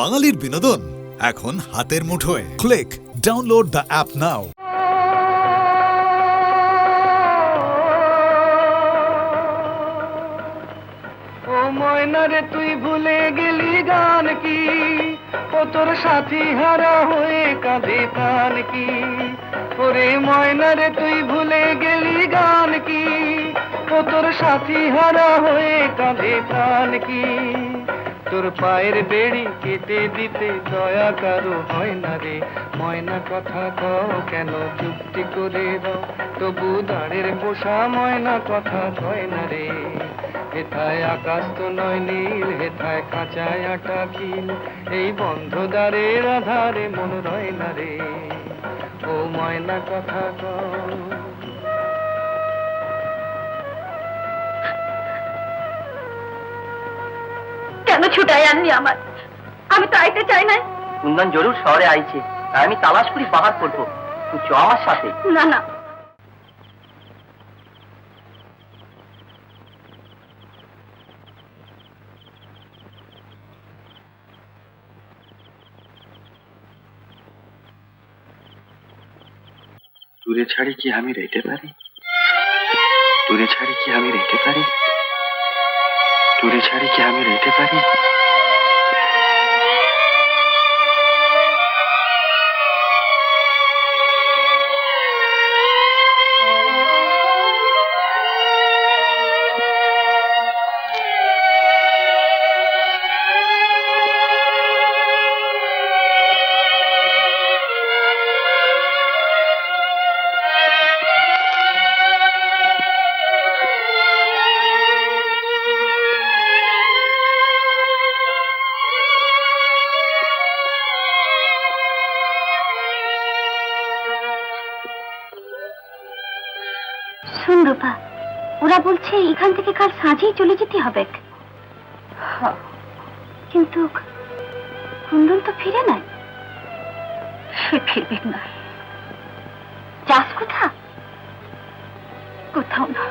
বাঙালির বিনোদন এখন হাতের মুঠোয়। Click download the app now. ও ময়না রে তুই ভুলে গেলি গান কি, ও তোর সাথী হারা হয়ে কাঁদে প্রাণ কি। ওরে ময়না রে তুই ভুলে গেলি গান কি, ও তোর সাথী হারা হয়ে কাঁদে প্রাণ কি। তোর পায়ের বেড়ি কেটে দিতে দয়া কারো হয় না রে। ময়না কথা কও কেন চুপটি করে দাও, তবু দাঁড়ের পোষা ময়না কথা কয় না রে। হেথায় আকাশ তো নয় নীল, হেথায় কাঁচায় আটা কিল, এই বন্ধ দ্বারের আধারে মন রয় না রে। ও ময়না কথা কও। কেন ছুটাই আনলি আমার? আমি তো আইতে চাই না। কুন্দন জরুর শহরে আইছে, তাই আমি তালাশ করি বাহার করবো। তুই চ আমার সাথে। না না, তোরে ছাড়ি কি আমি রইতে পারি? তোরে ছাড়ি কি আমি রইতে পারি? তোরে ছাড়ি কি আমি রইতে পারি? শুন রূপা, ওরা বলছে এখান থেকে কাল সাঁঝেই চলে যেতে হবে। কিন্তু কুন্দন তো ফিরে নাই। সে ফিরবে না। যাস কোথা? কোথাও না।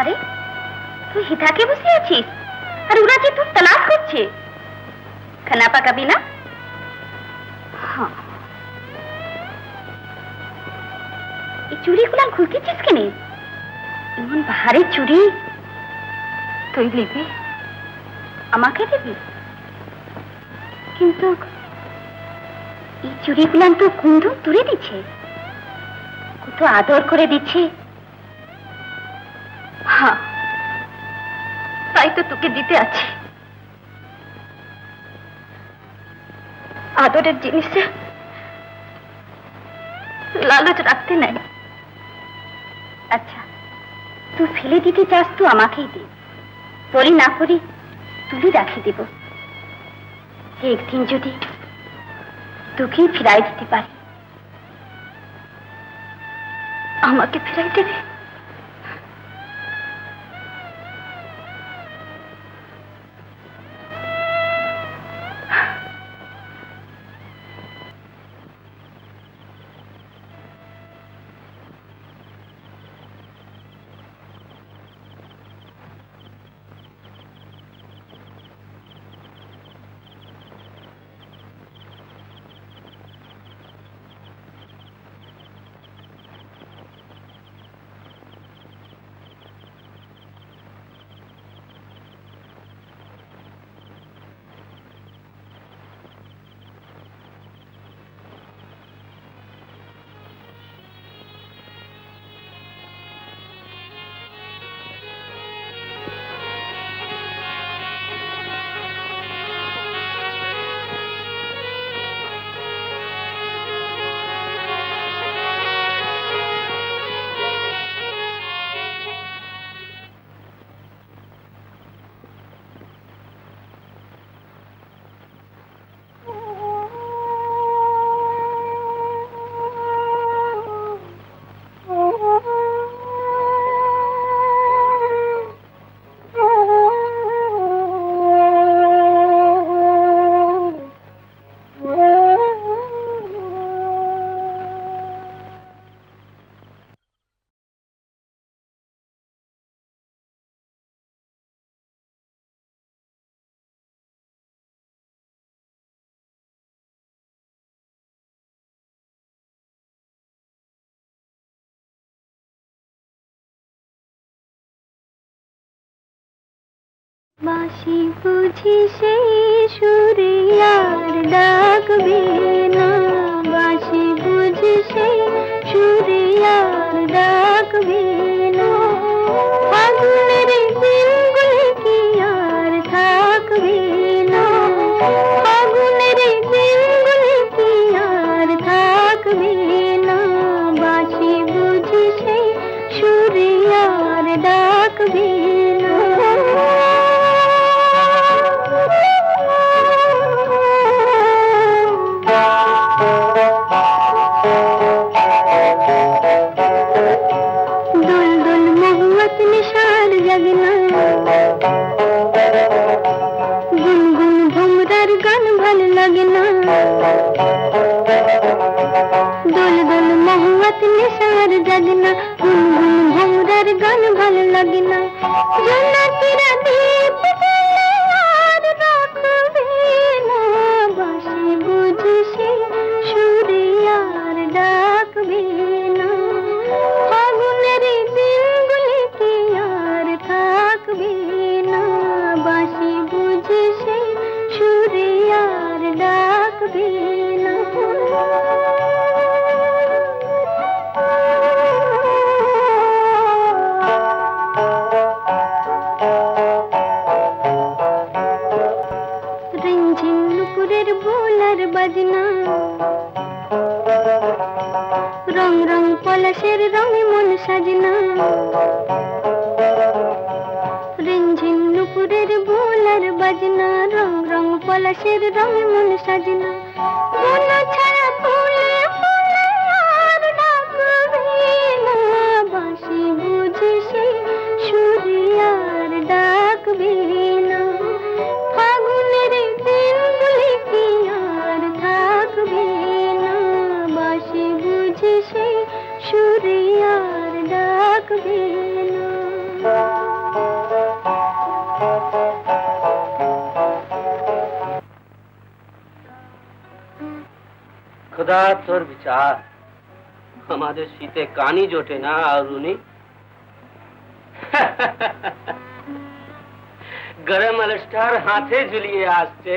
আরে তুই হিতাকে বসে আছিস, আর ওরা যে তোর তালাশ করছে। খানা পাকাবি না? হ্যাঁ। এই চুড়িগুলা খুলতেছিস কেন? এমন ভারী চুড়ি তুই নিবি, আমাকে দিবি? কিন্তু এই চুড়িগুলা তো কুন্দন তুলে দিচ্ছে, কত আদর করে দিচ্ছে। হ্যাঁ, তাই তো তোকে দিতে আছে। আদরের জিনিসে লালচ রাখতে নাই। আচ্ছা, তুই ফেলে দিতে চাস তো আমাকেই দে, পরি না পরি তুলি রাখি দেব। একদিন যদি তোকেই ফিরাই দিতে পারি, আমাকে ফিরাই দেবে। বাঁশি বুঝি সেই সুরে আর ডাকবে না, বাঁশি বুঝি সেই সুরে আর ডাকবে না, ফাগুনের দিনগুলি কি আর থাকবে না, ফাগুনের দিনগুলি কি আর থাকবে না, বাঁশি বুঝি সেই সুরে আর ডাকবে না। दुल दुल महुअत निशार जगना, गुनगुन भुमरर गान भल लगना, दुल दुल महुअत निशार जगना, गुनगुन भुमरर गान भल लगना, जन्नतीरा दीप जले यार राखबे ना, बाँशि बुझि সেই সুরে আর ডাকবে না, ফাগুনের দিনগুলি কি আর থাকবে না, বাঁশি বুঝি সেই সুরে আর ডাকবে না। रिंझिन नुपुरेर बोलार बाजना, রং রং পলাশের রঙে মন সাজনা, রিনঝিন নুপুরের ভোলার বাজনা, রং রং পলাশের রঙে মন সাজনা, মন ছাড়া ফুলে ফুলে আর ডাকবে না, বাঁশি বুঝি সেই সুরে আর ডাকবে না, ফাগুনের দিনগুলি কি আর থাকবে না, বাঁশি বুঝি সেই সুরে আর ডাকবে না। खुदा तोर विचार हमारे सीते कानी जोटे ना और उन्हीं गरम अलस्टार हाथे झुलिए आस्ते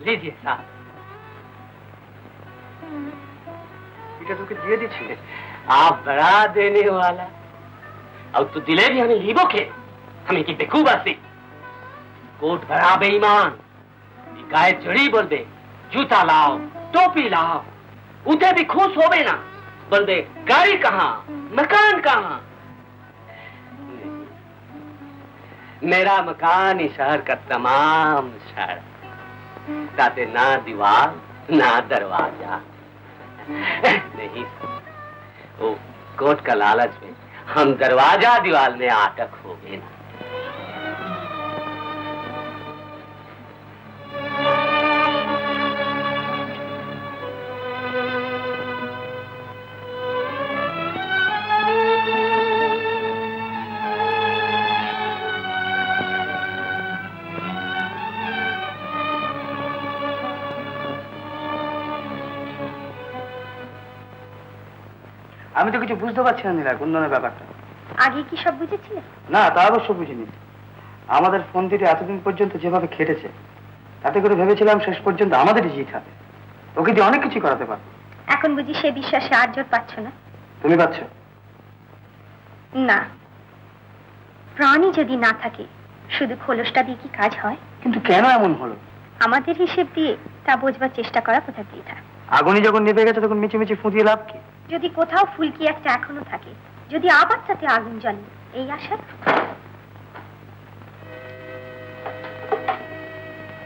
लीजिए साहब, এটা তোকে দিয়ে দিচ্ছি। आप बड़ा देने वाला, और तू दिले भी हमें लीबो के, हमें की बेकूबासी, कोट भरा बेईमान, गाय जड़ी बोल दे, जूता लाओ, टोपी लाओ, उते भी खुश होवे ना, बोल दे गाड़ी कहाँ, मकान कहाँ। मेरा मकान इस शहर का तमाम शहर, ताते ना दीवार ना दरवाजा नहीं, वो कोट का लालच में हम दरवाजा दीवार में आटक हो गए ना। আমি তো কিছু বুঝতে পারছি না নীলা, কুন্দনের ব্যাপারটা। আগে কি সব বুঝেছিলে? না, তা অবশ্য বুঝিনি। আমাদের ফোন দিতে এতদিন পর্যন্ত যেভাবে খেটেছে, তাতে করে ভেবেছিলাম শেষ পর্যন্ত আমাদেরই জিত হবে। ওকে দিয়ে অনেক কিছু করাতে পারবো। এখন বুঝি সে বিশ্বাসে আর জোর পাচ্ছ না? তুমি পাচ্ছ না, প্রাণী যদি না থাকে শুধু খোলসটা দিয়ে কি কাজ হয়? কিন্তু কেন এমন হলো? আমাদের হিসেব দিয়ে তা বোঝবার চেষ্টা করা কোথা দিয়ে থাকে। আগুনই যখন নিভে গেছে তখন মিছিমিছি ফুঁদিয়ে লাভ কি? যদি কোথাও ফুলকি একটা এখনো থাকে, যদি আবার তাতে আগুন জ্বলে, এই আশা।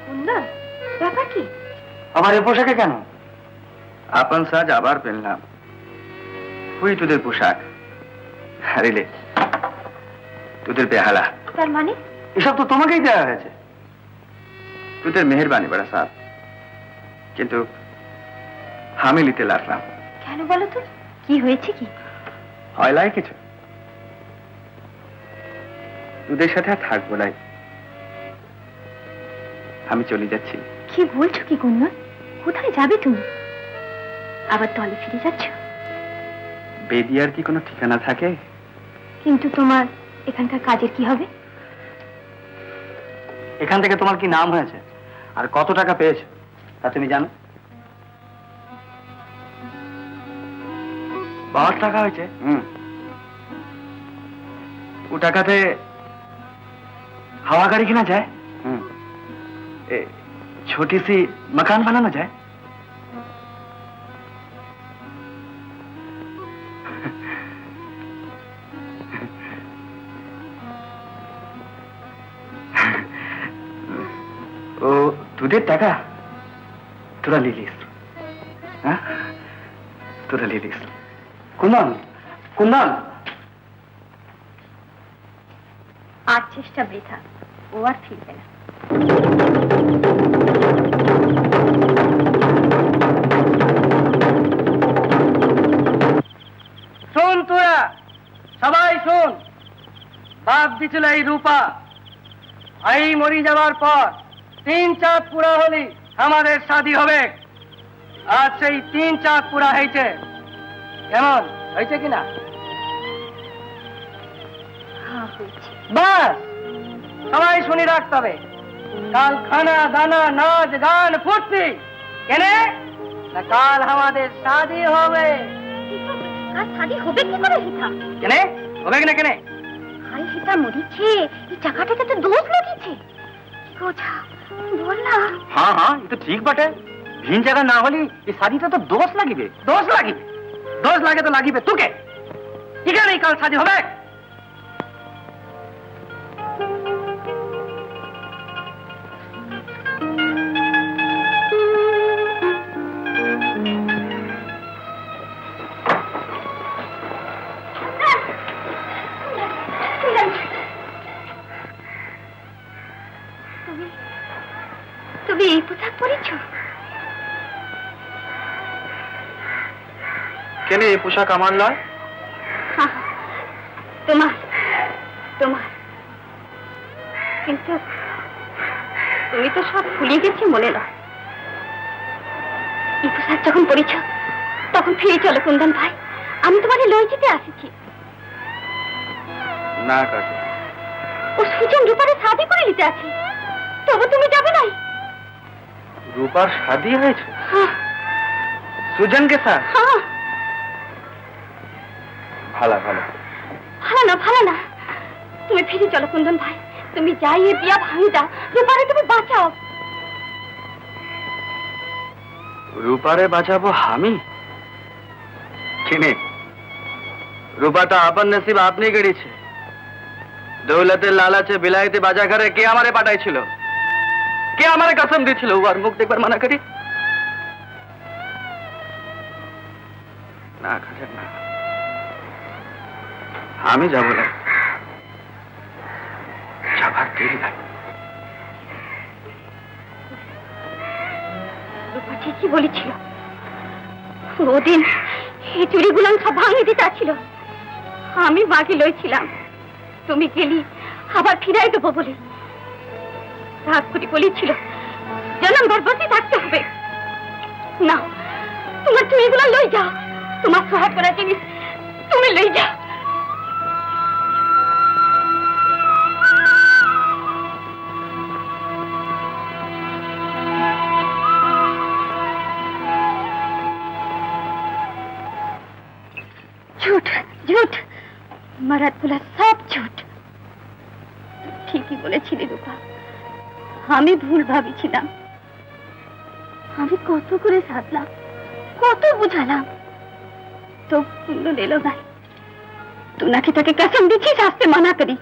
কুন্দন, ব্যাপার কি? আমার এ পোশাকে কেন? আপন সাজ আবার পেলাম। হুই তোদের পোশাক, হারিলে তোদের বেহালা। তার মানে? এসব তো তোমাকেই দেওয়া হয়েছে। তোদের মেহেরবানি বড়া সাহেব, কিন্তু আমি নিতে লাগলাম। কেন বলো তো, কি হয়েছে? কি হয় লাই কিছু? তোদের সাথে আর থাকবো না, আমি চলে যাচ্ছি। কি বলছো কি কুন্দন? কোথায় যাবে তুমি? আবার দলে ফিরে যাচ্ছ? বেদিয়ার কি কোনো ঠিকানা থাকে? কিন্তু তোমার এখানকার কাজের কি হবে? এখান থেকে তোমার কি নাম হয়েছে আর কত টাকা পেয়েছো তা তুমি জানো? 12 টাকা হয়েছে। ও টাকাতে হাওয়া গাড়ি কেনা যায়, छोटी सी मकान बनाना जाए। ও তোদের টাকা তোরা লিলিস, হ্যাঁ তোরা লিলিস। কুন্দন, কুন্দন, আর চেষ্টা বৃথা, ও আর ফিরবে না। শোন তোরা সবাই শোন, বাপ দিছিল এই রূপা, ভাই মরি যাবার পর 3 চাঁদ পুরা হলি আমাদের শাদী হবে। আজ সেই 3 চাঁদ পুরা হয়েছে, কেমন হয়েছে কিনা? হ্যাঁ, হয়েছে। বাস সবাই শুনে রাখতে হবে, কাল খানা দানা নাচ গান ফুর্তি, কেনে না কাল আমাদের শাদী হবে। আর শাদি হবে কি করে হিতা? কেনে হবে কিনা কেনে? হাই হিতা মরিছে, এই চাকাটাতে তো দোষ লেগেছে। কোথা বল না। हाँ हाँ ये तो ठीक बात है, ভিন জায়গা না হলে এই শাদিটা তো দোষ লাগিবে। দোষ লাগিবে, দোষ লাগে তো লাগিবে তোকে। এখানেই কাল শাদী হবে। তুমি এই পোশাক পরেছ? কেন এই পোশাক আমার নয়? তোমার তোমার কিন্তু তুমি তো সব ভুলে গেছি মনে নয়। এই পোশাক যখন পরেছ তখন ফিরে চলো কুন্দন ভাই, আমি তোমারে লই যেতে আসিছি। না কাজে, ও সুজন রূপারে শাদি করে নিতে আছে, তবু তুমি যাবে নাই? রূপার শাদী হয়েছে হ্যাঁ সুজন के साथ? হ্যাঁ। ভালো ভালো। ভালো না, তুমি ফিরে চলো কুন্দন ভাই, তুমি যাই এ বিয়া ভাঙি দাও, রূপারে তুমি বাঁচাও। রূপারে বাঁচাবো আমি? কেনে রূপাটা আপন নসিব আপনি গড়িয়েছে। দৌলতের লালাচে বিলাইতে বাজা করে কে আমারে পাঠাইছিল? কে আমারে কসম দিয়েছিল ওর মুখ দেখবার মানা করি? না খাজা না, আমি যাবো না, যাবার দেরি নাই। রূপা ঠিকই বলেছিল, ওদিন এই চুরিগুলো সব ভাঙিয়ে দিতে ছিল, আমি বাকি লইছিলাম। তুমি গেলি আবার ফিরাই দেবো বলে রাগ করে বলেছিল জনম গর্ভবতী থাকতে হবে না। তোমার তুমি এগুলো লই যাও, তোমার সোহাগ করা জিনিস তুমি লই যাও। झूठ झूठ मरद बोला सब झूठ। ঠিকই বলেছিলি রূপা, আমি ভুল ভাবিছিলাম। আমি কত করে সাধলাম, কত বুঝালাম, তো পুণ্য এলো না। तू नाকি তাকে কসম দিছিস আসতে মানা করি।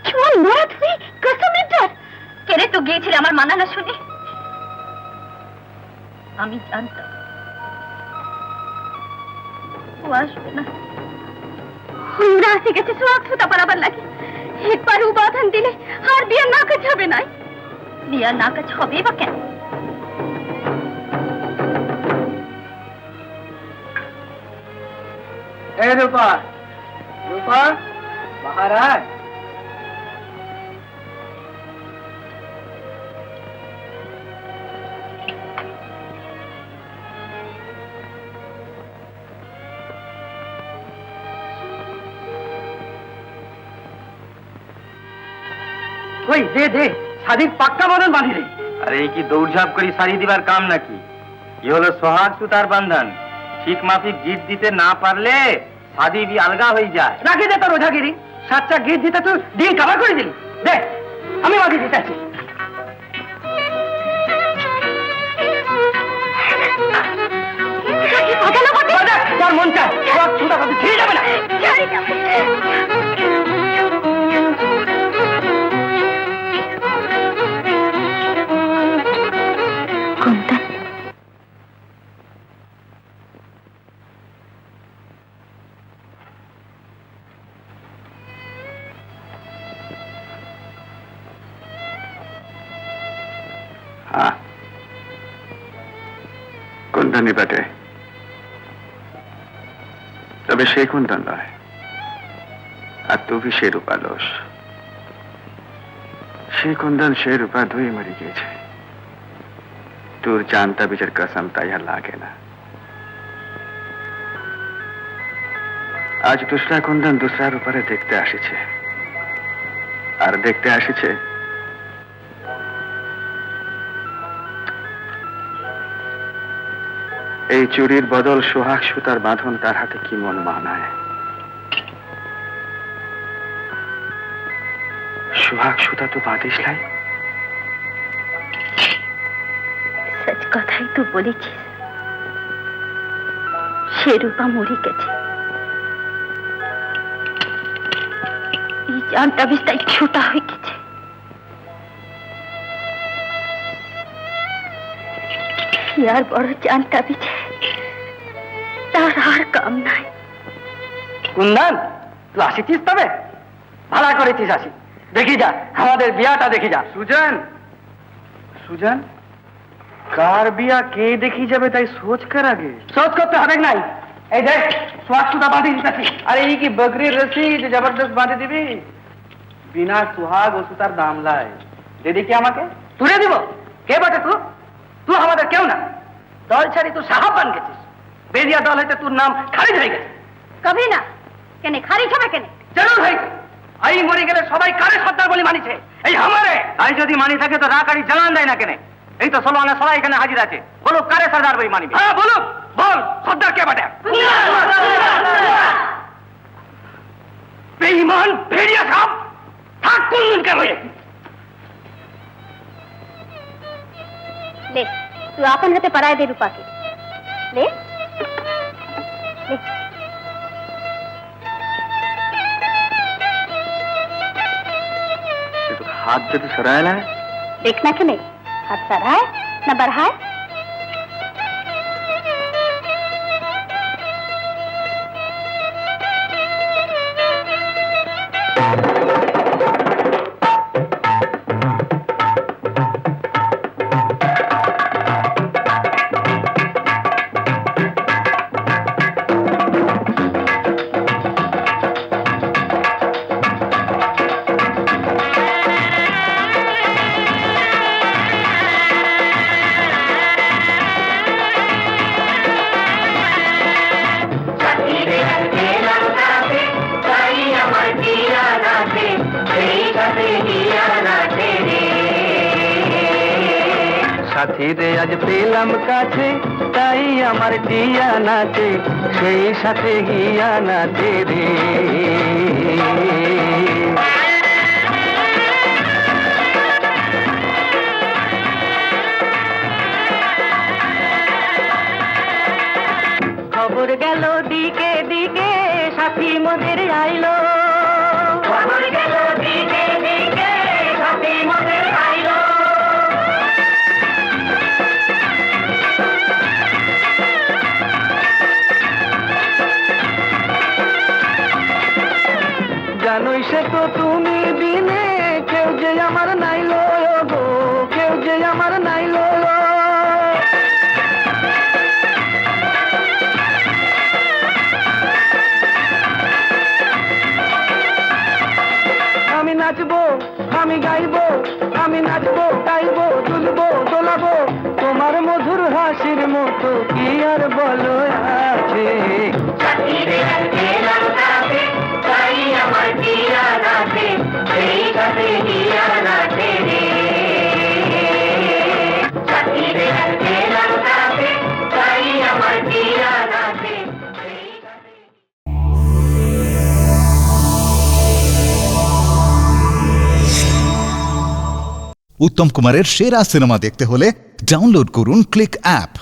কেমন মরদ হয়ে কসমের ডর কেড়ে তো গিয়েছিল আমার মানা না শুনে। আমি জানতাম ও আসবে না। আমরা আসে গেছে সোয়াগ সুতা পারাবার লাগে। একবার উপাধান দিলে আর বিয়ে না কাজ হবে নাই। বিয়ে না কাজ হবে বা কেন? ए रूपा, रूपा बाहर आ। কই দে দে শাদির পাক্কা বদন বাঁধি রে। আরে এই কি দৌড়ঝাঁপ করি শাড়ি দিবার কাম নাকি? ই হলো সোহাগ সুতার বন্ধন। ঠিক মাফিক গিট দিতে না পারলে শাদি বি আলগা হয়ে যায়। রাখি দে তোর ওঝাগিরি, সাতটা গিট দিতে তুই দিন কাভার করে দিলি। দে আমি বাঁধি দিতে আছি। তোর মন চায় ছুটা কথা ছেড়ে যাবে না। কুন্দন, हाँ कुंदन ही बटे তবে সেই কুন্দন নয়, আর তুই সে রূপা লোস। সেই কুন্দন সে রূপা দুই মরে গিয়েছে। তোর জানতা বিচের কসম তাই আর লাগে না। আজ দুসরা কুন্দন দুসরা রূপারে দেখতে আসিছে, আর দেখতে আসিছে এই চুরির বদল সোহাগ সুতার বাঁধন তার হাতে কি মন মানায়। সোহাগ সুতা তো বাঁধিস লাই। সচ কথাই তো বলেছিস, সে রূপা মরে গেছে। এই জানটা বিস্তায় ছোটা হয়ে গেছে। আর বড় জানটা বিছে তার আর কাম নাই। কুন্দন তুই আসিছিস, তবে ভাড়া করেছিস আসি। দেখি যা আমাদের বিয়াটা দেখি যা। সুজন, সুজন কার বিয়া কে দেখি যাবে তাই সোচ কর আগে। সোচ করতে হবে নাই। এই দেখ সোহাগ সুতা বাঁধি দিতেছি। আরে এই কি বকরির রশি যে জবরদস্ত বাঁধে দিবি? বিনা সুহাগ ও সুতার দাম লাই দে দেখি আমাকে। তুলে দিব? কে বটে তুই? তুই আমাদের কেউ না। দল ছাড়ি তুই সাহাব বান গেছিস। বেরিয়া দল হইতে তোর নাম খারিজ হয়ে গেছে। কবি না কেন খারিজ হবে কেন? জরুর হয়েছে। আই মরে গেলে সবাই কারে সর্দার বলে মানিছে? এই আমারে। তাই যদি মানি থাকে তো রাকারি জানান দেয় না কেন? এই তো ষোলো আনা সবাই এখানে হাজির আছে। বলো কারে সর্দার বই মানিবে? হ্যাঁ বলুন, বল সর্দার কে বটে? বেঈমান ভেড়িয়া সাপ থাক কুন্দন কে হয়ে। ले तू अपन हाथे पराए दे रूपा के। ले ले ये तो हाथ से तो सरायला है। देखना के नहीं हाथ सराय न बढ़ाए। সাথী রে আজ পেলাম কাছে, তাই আমার টিয়া নাচে, সেই সাথে গিয়া নাচে রে। খবর গেল দিকে দিকে, সাথী মোদের আইলো। খবর গেল দিকে দিকে, সাথী মোদের আইলো। জানোই সে তো তুমি দিনে, কেউ যে আমার নাইলো গো, কেউ যে আমার নাইলো। আমি নাচবো, আমি গাইবো, আমি নাচবো, গাইবো, দুলবো, দোলাবো, তোমার মধুর হাসির মতো কি আর বলো আছে। আমার উত্তম কুমারের সেরা সিনেমা দেখতে হলে ডাউনলোড করুন ক্লিক অ্যাপ।